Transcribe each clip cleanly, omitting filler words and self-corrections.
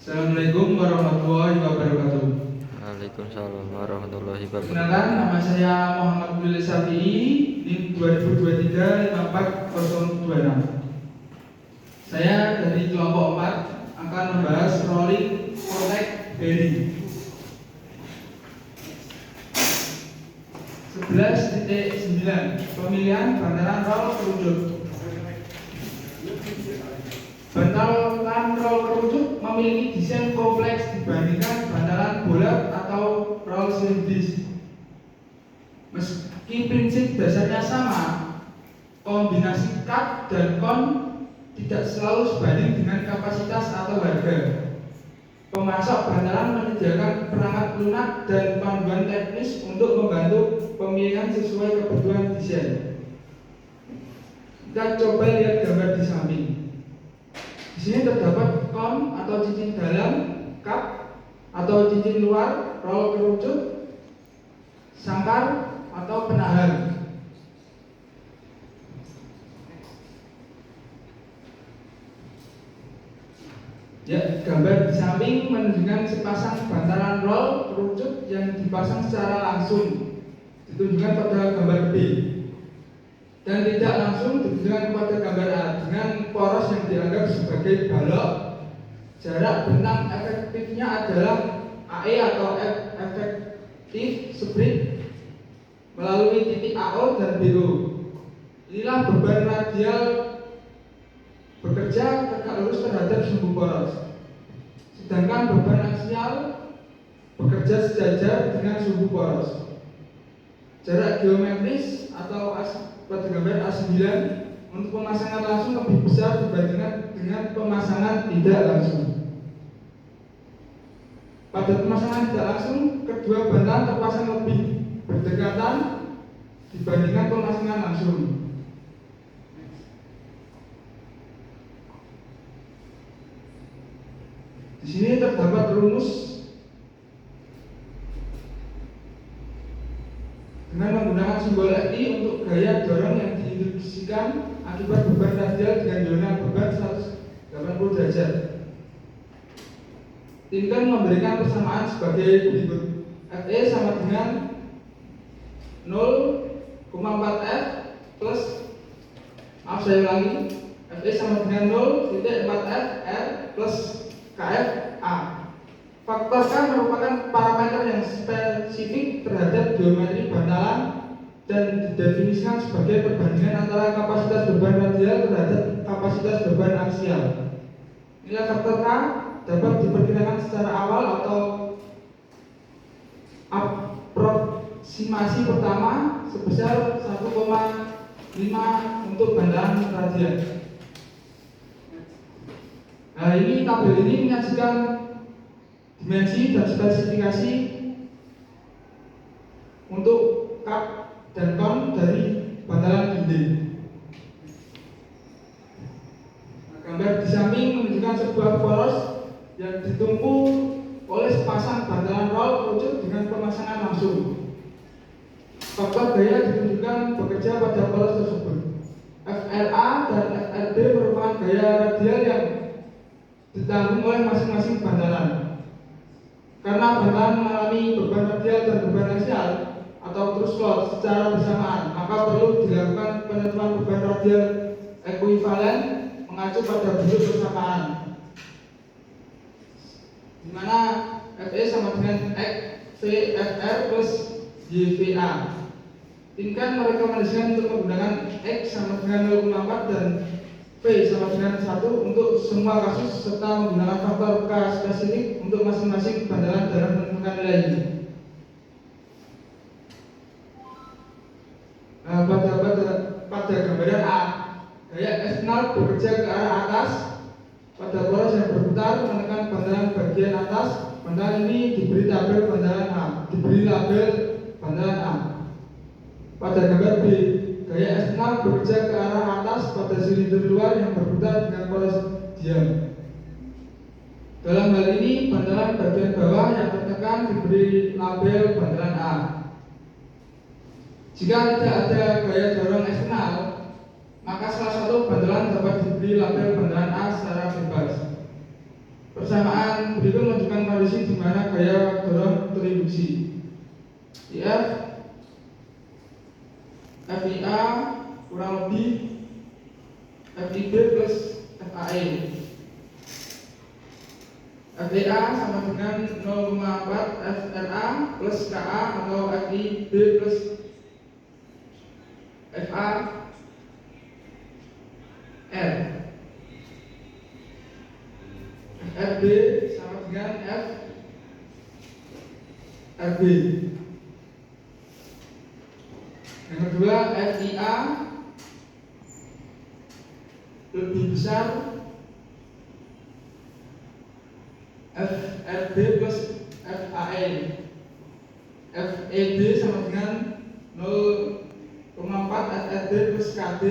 Assalamualaikum warahmatullahi wabarakatuh. Waalaikumsalam warahmatullahi wabarakatuh. Perkenalkan, nama saya Muhammad Billy Safi'i, NIM 2023-54026. Saya dari kelompok 4 akan membahas rolling protect bearing. 11.9 Pemilihan bantalan roll kerucut. Bantalan roll kerucut memiliki desain kompleks dibandingkan bantalan bulat atau roll silindris. Meski prinsip dasarnya sama, kombinasi cut dan con tidak selalu sebanding dengan kapasitas atau harga. Pemasok bantalan menyediakan perangkat lunak dan panduan teknis untuk membantu pemilihan sesuai kebutuhan desain. Kita coba lihat gambar di samping. Di sini terdapat con atau cincin dalam, cut atau cincin luar, roll kerucut, sangkar atau penahan. Ya, gambar di samping menunjukkan sepasang bantalan roll kerucut yang dipasang secara langsung, ditunjukkan pada gambar B, dan tidak langsung ditunjukkan pada gambar A dengan poros yang dianggap sebagai balok. Jarak bentang efektifnya adalah AE atau efektif spread melalui titik AO dan BO. Inilah beban radial bekerja tegak lurus terhadap sumbu poros, sedangkan beban aksial bekerja sejajar dengan sumbu poros. Jarak geometris atau pada gambar A9 untuk pemasangan langsung lebih besar dibandingkan dengan pemasangan tidak langsung. Pada pemasangan tidak langsung, kedua bantalan terpasang lebih berdekatan dibandingkan pemasangan langsung. Di sini terdapat rumus dengan menggunakan simbol FI untuk gaya dorong yang diinduksikan akibat beban radial dengan diagonal beban 180 derajat. Tinkan memberikan persamaan sebagai berikut. FE sama dengan 0,4F plus, maaf saya ulangi, FE sama dengan 0,4F R plus KF A. Faktor K merupakan parameter yang spesifik terhadap geometri bantalan dan didefinisikan sebagai perbandingan antara kapasitas beban radial terhadap kapasitas beban aksial. Nilai faktor K dapat diperkirakan secara awal atau aproksimasi pertama sebesar 1,5 untuk bantalan radial. Nah, ini tabel ini menyajikan dimensi dan spesifikasi untuk cut dan con dari bantalan dinding. Nah, gambar di samping menunjukkan sebuah poros yang ditumpu oleh sepasang bantalan roll kerucut dengan pemasangan langsung. Faktor gaya ditunjukkan bekerja pada poros tersebut. FRA dan FRB merupakan gaya radial yang ditanggung oleh masing-masing bantalan. Karena bantalan mengalami beban radial dan beban aksial atau truss load secara bersamaan, maka perlu dilakukan penentuan beban radial ekuivalen mengacu pada bentuk persamaan, di mana FE sama dengan X VFR plus YVA. Tinkan merekomendasikan untuk menggunakan X sama dengan 0,4 dan V sama dengan 1 untuk semua kasus, serta menggunakan faktor K spesifik untuk masing-masing bantalan dalam menentukan nilai ini. Pada gambaran A, gaya eksternal bekerja ke arah atas pada poros yang berputar menekan bantalan bagian atas. Bantalan ini diberi label bantalan A. Pada gambar B, gaya eksternal bekerja ke arah atas pada silinder luar yang berputar dengan poros diam. Dalam hal ini, bantalan bagian bawah yang tertekan diberi label bantalan A. Jika tidak ada gaya dorong eksternal, maka salah satu bantalan dapat diberi label bantalan A secara bebas. Persamaan berikut menunjukkan kondisi di mana gaya dorong terinduksi. IF FIA kurang lebih FIB plus FAE. FDA sama dengan 0,4 FRA plus KA atau FIB plus FA R. FB sama dengan F FB. Yang kedua, FIA lebih besar FRB plus FAE. FEB sama dengan 0,4 FRB plus KB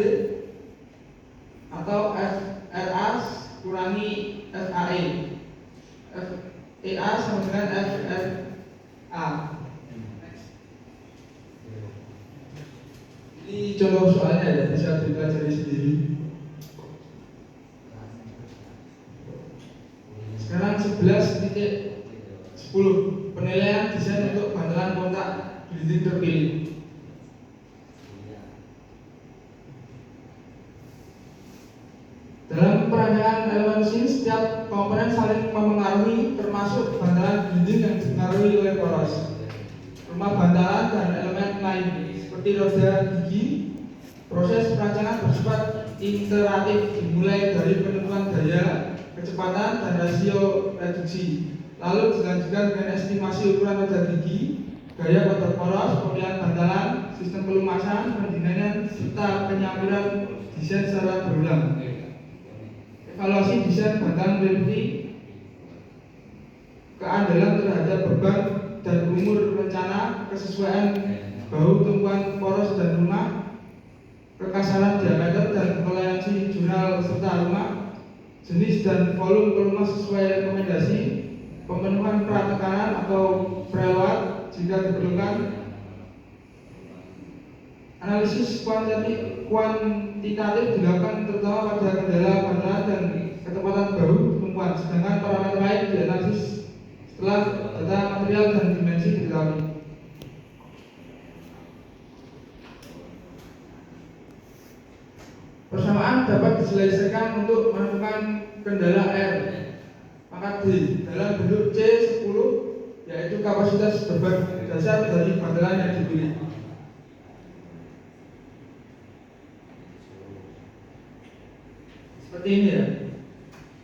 atau FRA kurangi FAE. FEA sama dengan FRA. Ini contoh soalnya ya, bisa dipelajari sendiri. Sekarang 11.10 penilaian desain untuk bantalan kontak dinding terpilih. Dalam perancangan elemen mesin, setiap komponen saling mempengaruhi, termasuk bantalan dinding yang dipengaruhi oleh poros, rumah bantalan dan elemen lain seperti roda gigi. Proses perancangan bersifat iteratif, dimulai dari penentuan daya, kecepatan, dan rasio reduksi, lalu dilanjutkan dengan estimasi ukuran roda gigi, gaya kotak poros, pemilihan bantalan, sistem pelumasan, pendinginan, serta penyampiran desain secara berulang. Evaluasi desain bantalan meliputi keandalan terhadap beban dan umur rencana, kesesuaian bahu tumpuan poros dan rumah, kekasaran diameter dan toleransi jurnal serta rumah, jenis dan volume rumah sesuai rekomendasi, pemenuhan pratekanan atau preload jika diperlukan, analisis kuantitatif dilakukan terutama pada kendala bantalan dan ketepatan bahu tumpuan, sedangkan parameter lain dianalisis setelah data material dan dimensi diketahui. Persamaan dapat diselesaikan untuk menentukan kendala R, maka D dalam bentuk C10, yaitu kapasitas beban dasar dari bantalan yang dipilih. Seperti ini ya.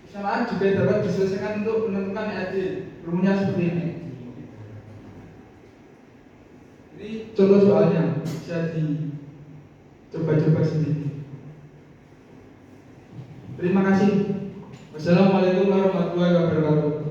Persamaan juga dapat diselesaikan untuk menentukan RD. Rumusnya seperti ini. Ini contoh soalnya, bisa dicoba-coba sendiri. Terima kasih. Wassalamualaikum warahmatullahi wabarakatuh.